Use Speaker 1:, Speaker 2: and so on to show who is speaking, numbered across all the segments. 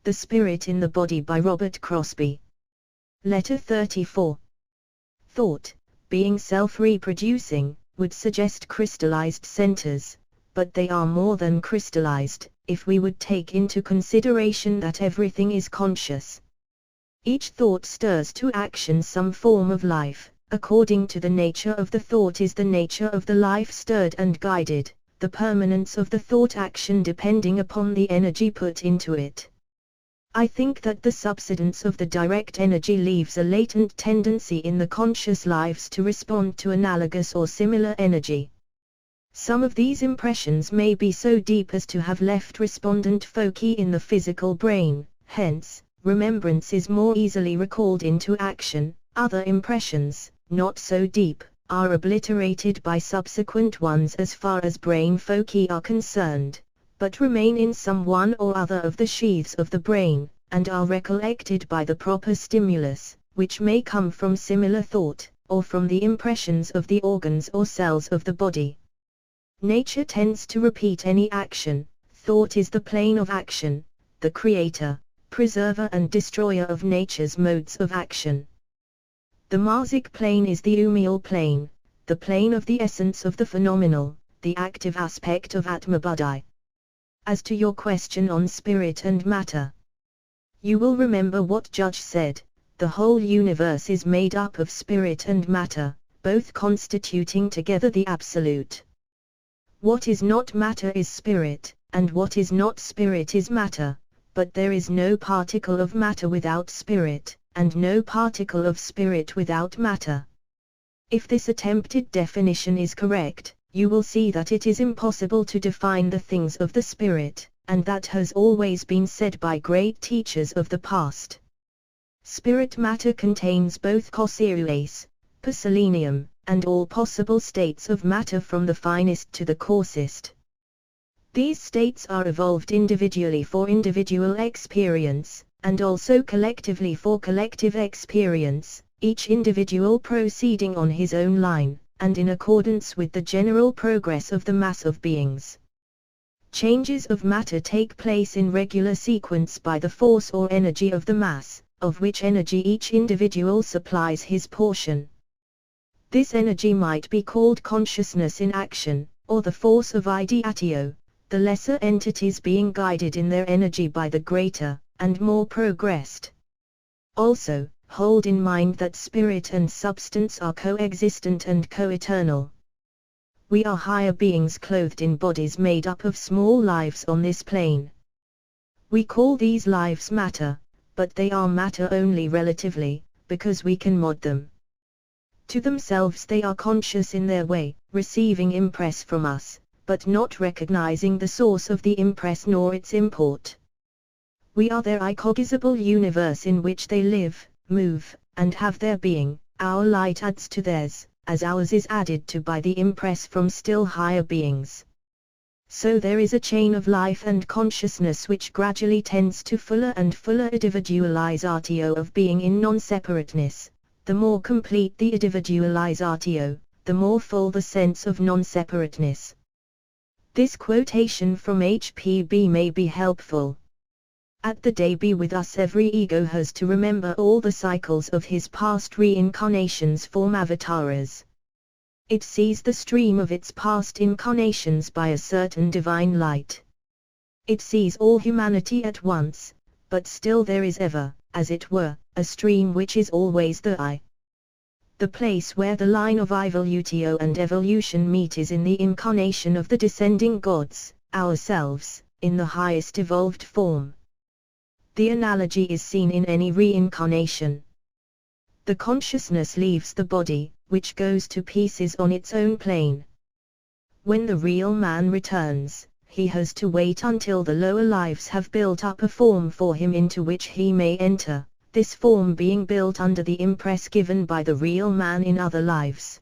Speaker 1: The Spirit in the Body by Robert Crosbie. Letter 34. Thought, being self-reproducing, would suggest crystallized centers, but they are more than crystallized, if we would take into consideration that everything is conscious. Each thought stirs to action some form of life. According to the nature of the thought is the nature of the life stirred and guided, the permanence of the thought action depending upon the energy put into it. I think that the subsidence of the direct energy leaves a latent tendency in the conscious lives to respond to analogous or similar energy. Some of these impressions may be so deep as to have left respondent foci in the physical brain, hence, remembrance is more easily recalled into action. Other impressions, not so deep, are obliterated by subsequent ones as far as brain foci are concerned, but remain in some one or other of the sheaths of the brain, and are recollected by the proper stimulus, which may come from similar thought, or from the impressions of the organs or cells of the body. Nature tends to repeat any action. Thought is the plane of action, the creator, preserver and destroyer of nature's modes of action. The Marsic plane is the umial plane, the plane of the essence of the phenomenal, the active aspect of Atma-Buddhi. As to your question on spirit and matter, you will remember what Judge said, the whole universe is made up of spirit and matter, both constituting together the absolute. What is not matter is spirit, and what is not spirit is matter, but there is no particle of matter without spirit, and no particle of spirit without matter. If this attempted definition is correct, you will see that it is impossible to define the things of the spirit, and that has always been said by great teachers of the past. Spirit matter contains both causaeues, selenium, and all possible states of matter from the finest to the coarsest. These states are evolved individually for individual experience, and also collectively for collective experience, each individual proceeding on his own line, and in accordance with the general progress of the mass of beings. Changes of matter take place in regular sequence by the force or energy of the mass, of which energy each individual supplies his portion. This energy might be called consciousness in action, or the force of ideatio, the lesser entities being guided in their energy by the greater, and more progressed. Also, hold in mind that spirit and substance are coexistent and co-eternal. We are higher beings clothed in bodies made up of small lives on this plane. We call these lives matter, but they are matter only relatively, because we can mod them. To themselves they are conscious in their way, receiving impress from us, but not recognizing the source of the impress nor its import. We are their incognizable universe in which they live, move, and have their being. Our light adds to theirs, as ours is added to by the impress from still higher beings. So there is a chain of life and consciousness which gradually tends to fuller and fuller individualizatio of being in non-separateness. The more complete the individualizatio, the more full the sense of non-separateness. This quotation from HPB may be helpful. At the day be with us every ego has to remember all the cycles of his past reincarnations form avatars. It sees the stream of its past incarnations by a certain divine light. It sees all humanity at once, but still there is ever, as it were, a stream which is always the I. The place where the line of evolutio and evolution meet is in the incarnation of the descending gods, ourselves, in the highest evolved form. The analogy is seen in any reincarnation. The consciousness leaves the body, which goes to pieces on its own plane. When the real man returns, he has to wait until the lower lives have built up a form for him into which he may enter, this form being built under the impress given by the real man in other lives.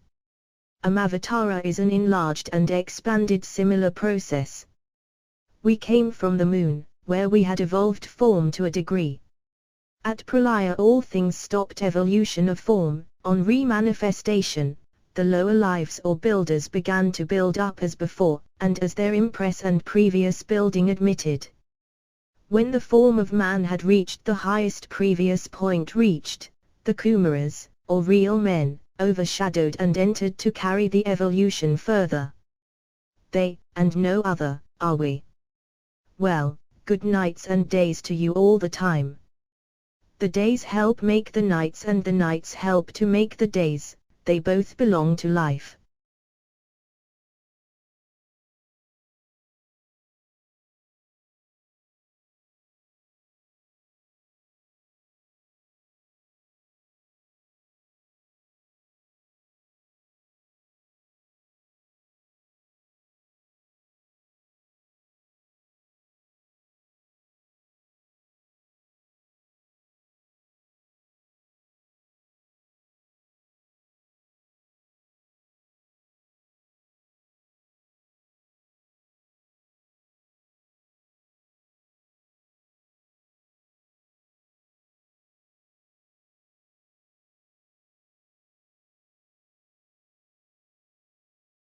Speaker 1: Amavatara is an enlarged and expanded similar process. We came from the moon, where we had evolved form to a degree. At Pralaya all things stopped evolution of form. On remanifestation, the lower lives or builders began to build up as before, and as their impress and previous building admitted. When the form of man had reached the highest previous point reached, the Kumaras, or real men, overshadowed and entered to carry the evolution further. They, and no other, are we. Well, good nights and days to you all the time. The days help make the nights and the nights help to make the days, they both belong to life.